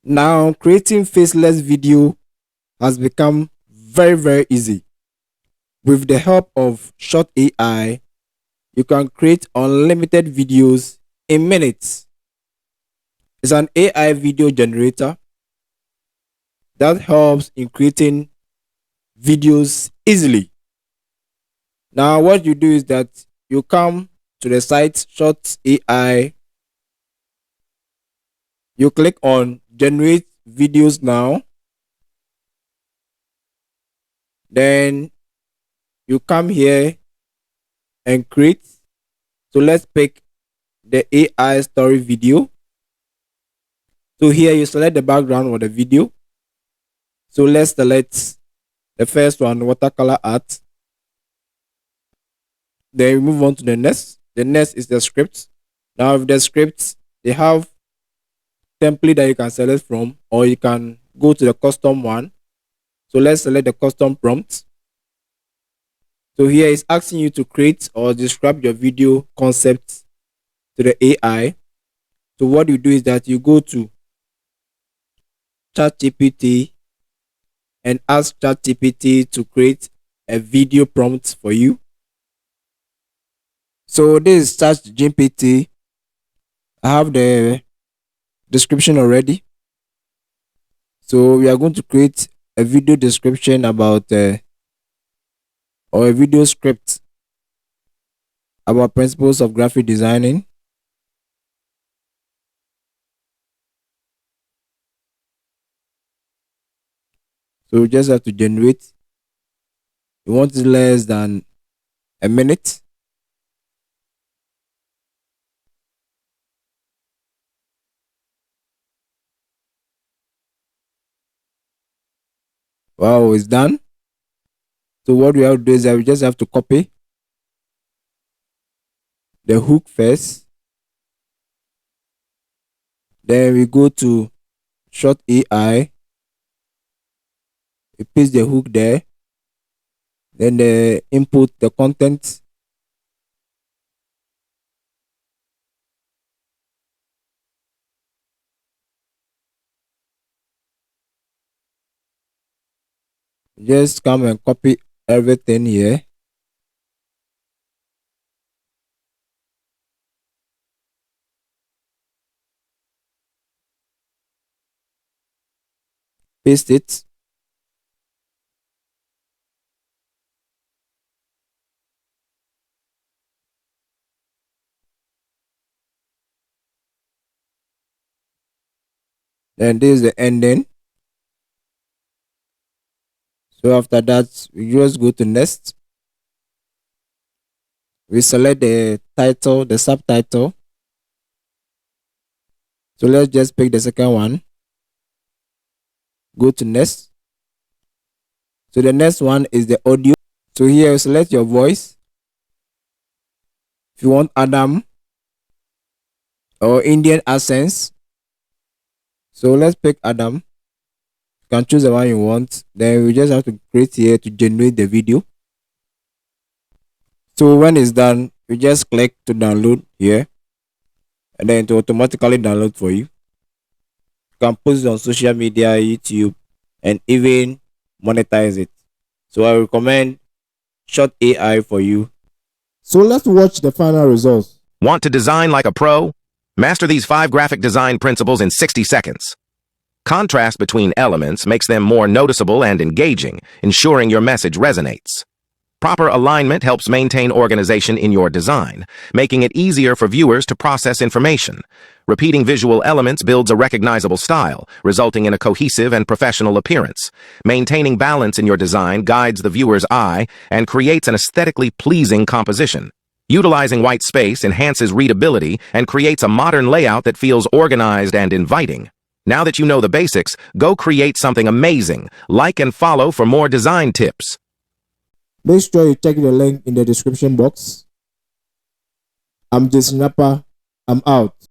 Now, creating faceless video has become very easy. With the help of Short AI, you can create unlimited videos in minutes. It's an AI video generator that helps in creating videos easily. Now, what you do is that you come to the site Short AI, you click on generate videos now, then you come here and create. So let's pick the AI story video. So here you select the background of the video. So let's select the first one, watercolor art. Then we move on to the next. The next is the script. Now with the scripts, they have template that you can select from, or you can go to the custom one. So let's select the custom prompt. So here it's asking you to create or describe your video concept to the AI. So what you do is that you go to ChatGPT and ask ChatGPT to create a video prompt for you. So this is ChatGPT. I have the description already. So we are going to create a video description about or a video script about principles of graphic designing. So we just have to generate. We want it less than a minute. Wow, it's done. So what we have to do is that we just have to copy the hook first. Then we go to Short AI. We paste the hook there. Then the input the content. Just come and copy everything here. Paste it. Then this is the ending. So after that, we just go to next. We select the title, the subtitle. So let's just pick the second one. Go to next. So the next one is the audio. So here you select your voice. If you want Adam or Indian accents. So let's pick Adam. You can choose the one you want. Then we just have to create here to generate the video. So when it's done, you just click to download here. And then it will automatically download for you. You can post it on social media, YouTube, and even monetize it. So I recommend Short AI for you. So let's watch the final results. Want to design like a pro? Master these 5 graphic design principles in 60 seconds. Contrast between elements makes them more noticeable and engaging, ensuring your message resonates. Proper alignment helps maintain organization in your design, making it easier for viewers to process information. Repeating visual elements builds a recognizable style, resulting in a cohesive and professional appearance. Maintaining balance in your design guides the viewer's eye and creates an aesthetically pleasing composition. Utilizing white space enhances readability and creates a modern layout that feels organized and inviting. Now that you know the basics, go create something amazing. Like and follow for more design tips. Make sure you check the link in the description box. I'm Jason Rapper. I'm out.